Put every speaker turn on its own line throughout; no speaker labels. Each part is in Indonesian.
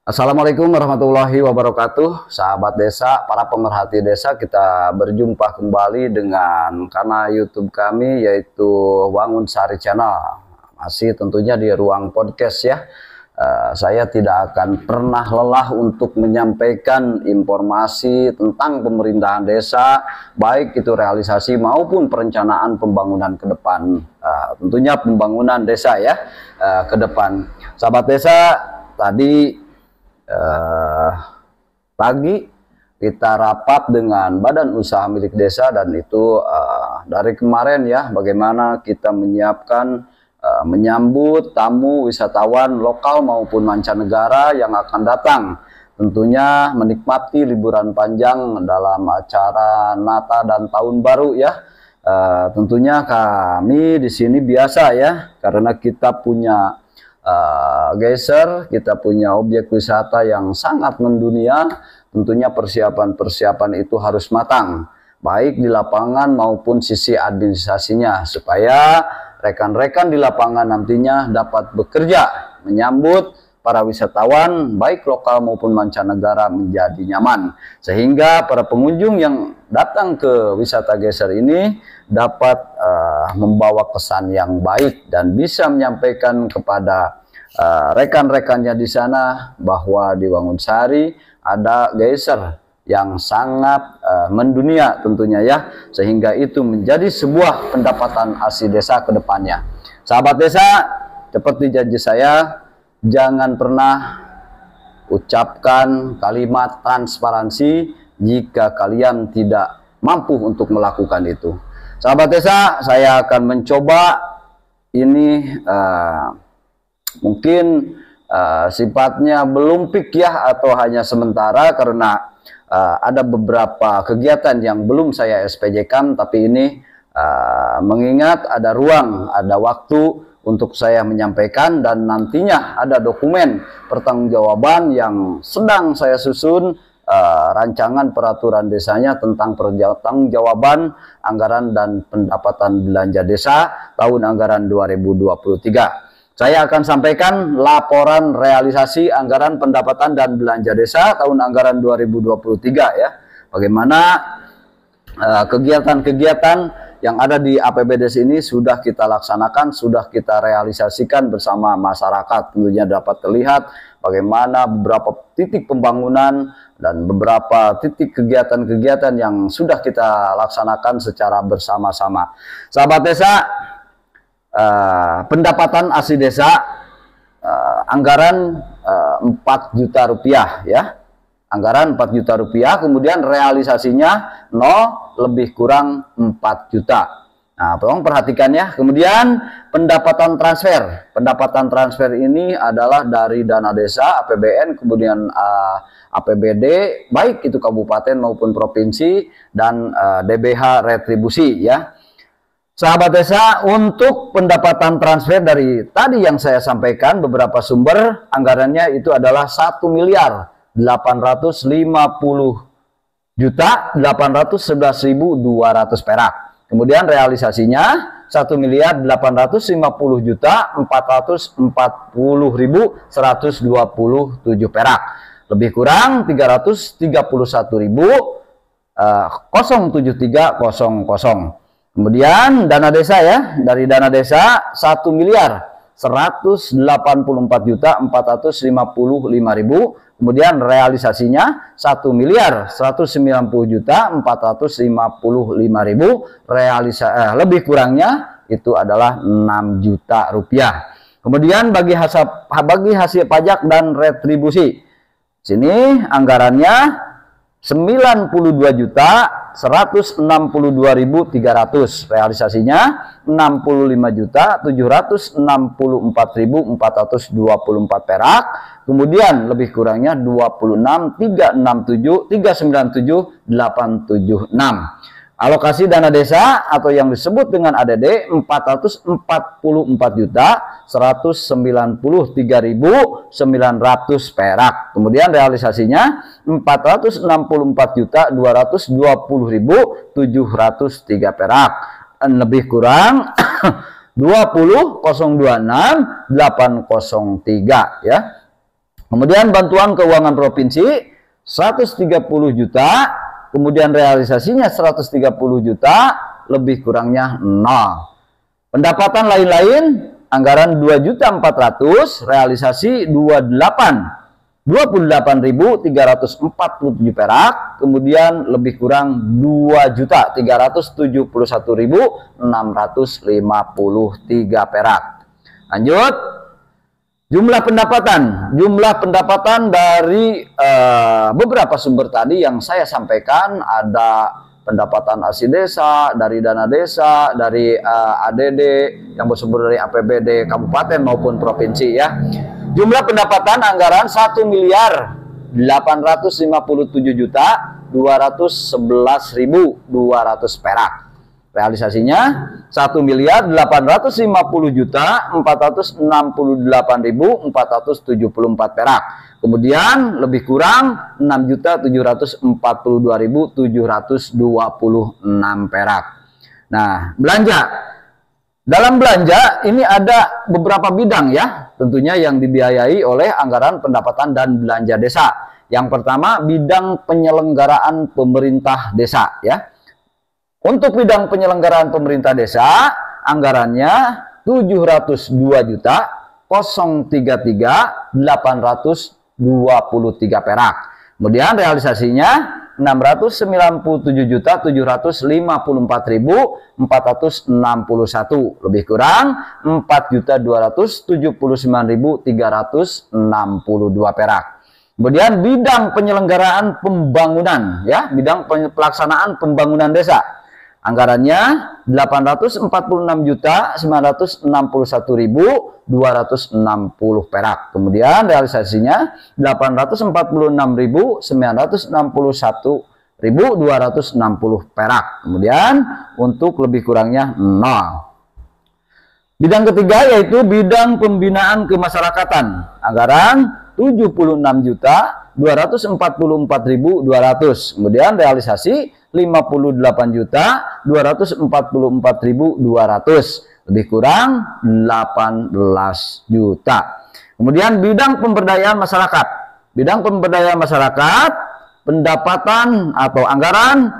Assalamualaikum warahmatullahi wabarakatuh, sahabat desa, para pemerhati desa. Kita berjumpa kembali dengan kanal YouTube kami, yaitu Wangun Sari Channel. Masih tentunya di ruang podcast ya. Saya tidak akan pernah lelah untuk menyampaikan informasi tentang pemerintahan desa, baik itu realisasi maupun perencanaan pembangunan ke depan. Tentunya pembangunan desa ya ke depan. Sahabat desa, tadi pagi kita rapat dengan badan usaha milik desa, dan itu dari kemarin ya, bagaimana kita menyiapkan menyambut tamu wisatawan lokal maupun mancanegara yang akan datang, tentunya menikmati liburan panjang dalam acara Natal dan Tahun Baru ya. Tentunya kami di sini biasa ya, karena kita punya geyser, kita punya objek wisata yang sangat mendunia. Tentunya persiapan-persiapan itu harus matang, baik di lapangan maupun sisi administrasinya, supaya rekan-rekan di lapangan nantinya dapat bekerja menyambut para wisatawan baik lokal maupun mancanegara menjadi nyaman, sehingga para pengunjung yang datang ke wisata geyser ini dapat membawa kesan yang baik dan bisa menyampaikan kepada rekan-rekannya di sana bahwa di Wangun Sari ada geyser yang sangat mendunia tentunya ya, sehingga itu menjadi sebuah pendapatan asli desa ke depannya. Sahabat desa, seperti janji saya, jangan pernah ucapkan kalimat transparansi jika kalian tidak mampu untuk melakukan itu. Sahabat desa, saya akan mencoba ini mungkin sifatnya belum peak ya, atau hanya sementara, karena ada beberapa kegiatan yang belum saya SPJ-kan, tapi ini mengingat ada ruang, ada waktu untuk saya menyampaikan, dan nantinya ada dokumen pertanggungjawaban yang sedang saya susun, rancangan peraturan desanya tentang pertanggungjawaban anggaran dan pendapatan belanja desa tahun anggaran 2023. Saya akan sampaikan laporan realisasi anggaran pendapatan dan belanja desa tahun anggaran 2023 ya. Bagaimana kegiatan-kegiatan yang ada di APBDes ini sudah kita laksanakan, sudah kita realisasikan bersama masyarakat. Tentunya dapat terlihat bagaimana beberapa titik pembangunan dan beberapa titik kegiatan-kegiatan yang sudah kita laksanakan secara bersama-sama. Sahabat desa, pendapatan asli desa anggaran 4 juta rupiah ya. Anggaran 4 juta rupiah, kemudian realisasinya 0 lebih kurang 4 juta. Nah, tolong perhatikan ya. Kemudian pendapatan transfer. Pendapatan transfer ini adalah dari dana desa, APBN, kemudian APBD, baik itu kabupaten maupun provinsi, dan DBH retribusi ya. Sahabat desa, untuk pendapatan transfer dari tadi yang saya sampaikan beberapa sumber, anggarannya itu adalah 1.850.811.200 perak. Kemudian realisasinya 1.854.440.127 perak. Lebih kurang 331.073.00. Kemudian dana desa ya, dari dana desa 1.184.455.000. Kemudian realisasinya 1.190.455.000. Lebih kurangnya itu adalah 6 juta rupiah. Kemudian bagi hasil pajak dan retribusi, sini anggarannya 92.162.300, realisasinya 65.764.424 perak. Kemudian lebih kurangnya 26.367.397.876. Alokasi dana desa atau yang disebut dengan ADD 444.193.900 perak. Kemudian realisasinya 464.220.703 perak. Dan lebih kurang 20.026.803 ya. Kemudian bantuan keuangan provinsi 130 juta, kemudian realisasinya 130 juta, lebih kurangnya 0. Pendapatan lain-lain anggaran 2.400.000, realisasi 28.347 perak, kemudian lebih kurang 2.371.653 perak. Lanjut, jumlah pendapatan dari beberapa sumber tadi yang saya sampaikan, ada pendapatan ASI desa, dari dana desa, dari ADD yang bersumber dari APBD kabupaten maupun provinsi ya. Jumlah pendapatan anggaran 1.857.211.200 perak. Realisasinya 1.850.468.474 perak. Kemudian lebih kurang 6.072.726 perak. Nah, belanja. Dalam belanja ini ada beberapa bidang ya, tentunya yang dibiayai oleh anggaran pendapatan dan belanja desa. Yang pertama, bidang penyelenggaraan pemerintah desa ya. Untuk bidang penyelenggaraan pemerintah desa, anggarannya 702.033.823 perak. Kemudian realisasinya 699.754.461, lebih kurang 4.279.362 perak. Kemudian bidang penyelenggaraan pembangunan ya, bidang pelaksanaan pembangunan desa. Anggarannya 846.961.260 perak. Kemudian realisasinya 846.961.260 perak. Kemudian untuk lebih kurangnya 0. Bidang ketiga yaitu bidang pembinaan kemasyarakatan. Anggaran 76.244.200. Kemudian realisasi 58.244.200, lebih kurang 18 juta. Kemudian bidang pemberdayaan masyarakat. Bidang pemberdayaan masyarakat, pendapatan atau anggaran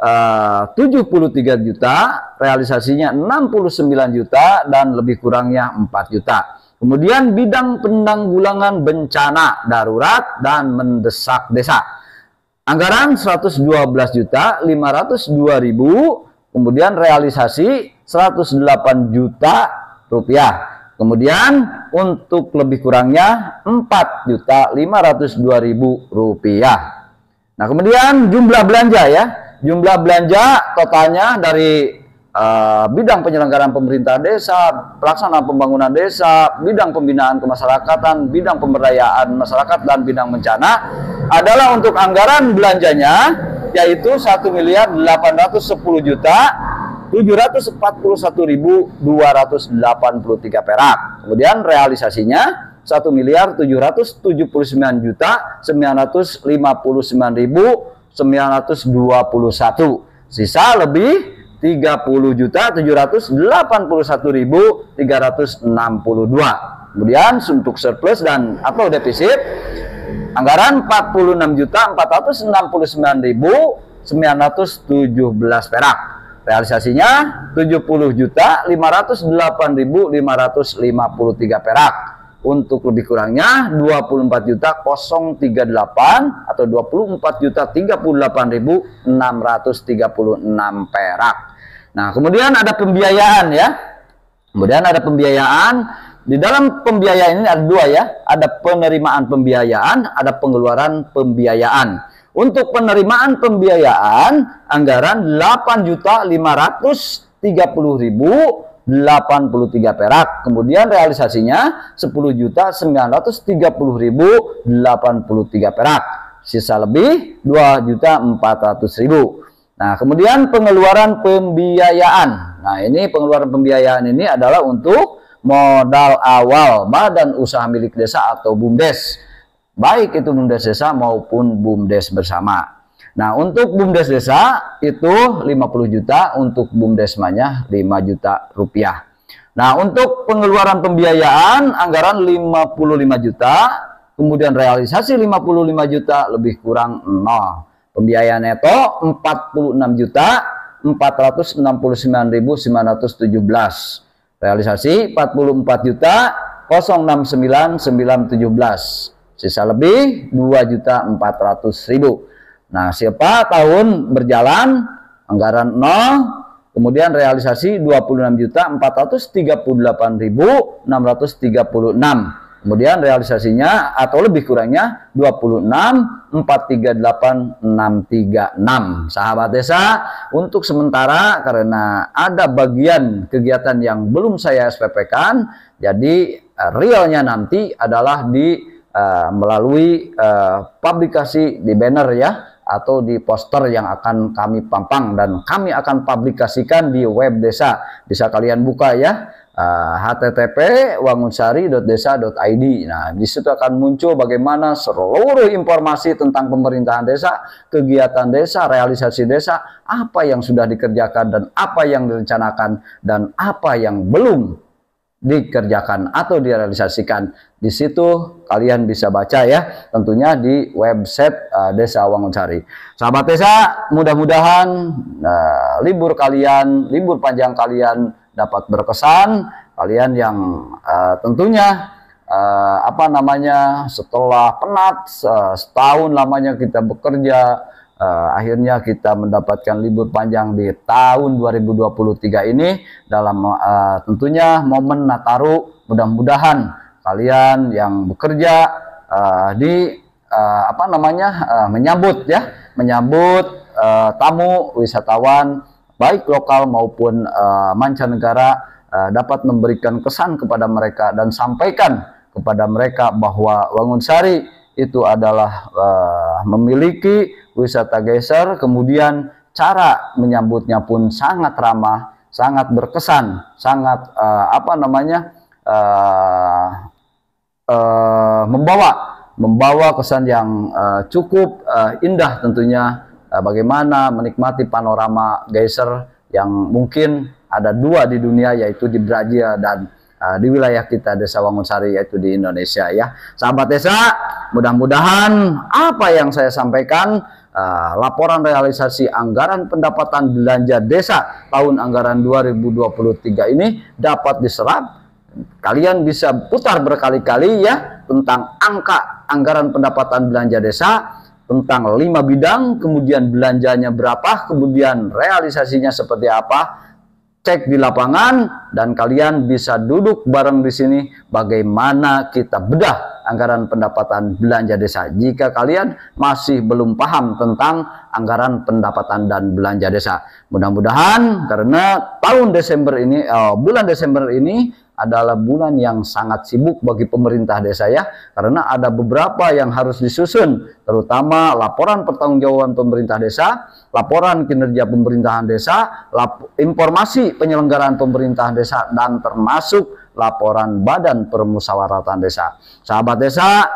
73 juta, realisasinya 69 juta dan lebih kurangnya 4 juta. Kemudian bidang penanggulangan bencana darurat dan mendesak desa. Anggaran 112.502.000, kemudian realisasi 108 juta rupiah. Kemudian untuk lebih kurangnya 4.502.000 rupiah. Nah, kemudian jumlah belanja ya. Jumlah belanja totalnya dari bidang penyelenggaraan pemerintah desa, pelaksanaan pembangunan desa, bidang pembinaan kemasyarakatan, bidang pemberdayaan masyarakat, dan bidang bencana adalah untuk anggaran belanjanya yaitu 1.841.283 perak. Kemudian realisasinya 1.799.959.921. Sisa lebih 30.781.362. Kemudian untuk surplus dan atau defisit anggaran 46.469.917 perak. Realisasinya 70.508.553 perak. Untuk lebih kurangnya 24.038 atau 24.038.636 perak. Nah, kemudian ada pembiayaan ya. Kemudian ada pembiayaan. Di dalam pembiayaan ini ada dua ya. Ada penerimaan pembiayaan, ada pengeluaran pembiayaan. Untuk penerimaan pembiayaan anggaran 8.530.083 perak. Kemudian realisasinya 10.930.083 perak. Sisa lebih 2.400.000. Nah, kemudian pengeluaran pembiayaan. Nah, ini pengeluaran pembiayaan ini adalah untuk modal awal badan usaha milik desa atau BUMDes. Baik itu BUMDes desa maupun BUMDes bersama. Nah, untuk BUMDes desa itu 50 juta, untuk BUMDesmanya 5 juta rupiah. Nah, untuk pengeluaran pembiayaan anggaran 55 juta, kemudian realisasi 55 juta, lebih kurang 0. Pembiayaan neto 46.469.917. Realisasi 44.069.917. Sisa lebih 2.400.000. Nah, siapa tahun berjalan anggaran 0, kemudian realisasi 26.438.636. Kemudian realisasinya atau lebih kurangnya 26.438.636. Sahabat desa, untuk sementara karena ada bagian kegiatan yang belum saya SPP-kan, jadi realnya nanti adalah di melalui publikasi di banner ya, atau di poster yang akan kami pampang dan kami akan publikasikan di web desa. Bisa kalian buka ya, http://wangunsari.desa.id. Nah, di situ akan muncul bagaimana seluruh informasi tentang pemerintahan desa, kegiatan desa, realisasi desa, apa yang sudah dikerjakan dan apa yang direncanakan dan apa yang belum dikerjakan atau direalisasikan. Di situ kalian bisa baca ya, tentunya di website Desa Wangunsari. Sahabat desa, mudah-mudahan libur panjang kalian dapat berkesan. Kalian yang tentunya setelah penat setahun lamanya kita bekerja, akhirnya kita mendapatkan libur panjang di tahun 2023 ini dalam tentunya momen Nataru. Mudah-mudahan kalian yang bekerja menyambut tamu wisatawan baik lokal maupun mancanegara, dapat memberikan kesan kepada mereka dan sampaikan kepada mereka bahwa Wangunsari itu adalah memiliki wisata geyser, kemudian cara menyambutnya pun sangat ramah, sangat berkesan, sangat membawa kesan yang cukup indah tentunya. Bagaimana menikmati panorama geyser yang mungkin ada 2 di dunia, yaitu di Brazil dan di wilayah kita Desa Wangunsari, yaitu di Indonesia ya. Sahabat desa, mudah-mudahan apa yang saya sampaikan, laporan realisasi anggaran pendapatan belanja desa tahun anggaran 2023 ini dapat diserap. Kalian bisa putar berkali-kali ya tentang angka anggaran pendapatan belanja desa, tentang 5 bidang, kemudian belanjanya berapa, kemudian realisasinya seperti apa. Cek di lapangan dan kalian bisa duduk bareng di sini bagaimana kita bedah anggaran pendapatan belanja desa. Jika kalian masih belum paham tentang anggaran pendapatan dan belanja desa, mudah-mudahan karena bulan Desember ini adalah bulan yang sangat sibuk bagi pemerintah desa ya, karena ada beberapa yang harus disusun, terutama laporan pertanggungjawaban pemerintah desa, laporan kinerja pemerintahan desa, informasi penyelenggaraan pemerintahan desa, dan termasuk laporan badan permusyawaratan desa. Sahabat desa,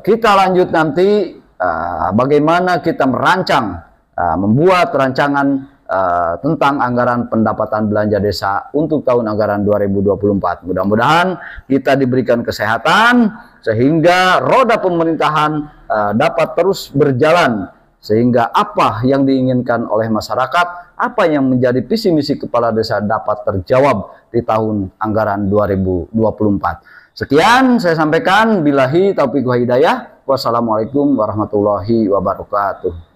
kita lanjut nanti bagaimana kita merancang, membuat rancangan tentang anggaran pendapatan belanja desa untuk tahun anggaran 2024. Mudah-mudahan kita diberikan kesehatan sehingga roda pemerintahan dapat terus berjalan, sehingga apa yang diinginkan oleh masyarakat, apa yang menjadi visi misi kepala desa dapat terjawab di tahun anggaran 2024. Sekian saya sampaikan, billahi taufiq wa hidayah. Wassalamualaikum warahmatullahi wabarakatuh.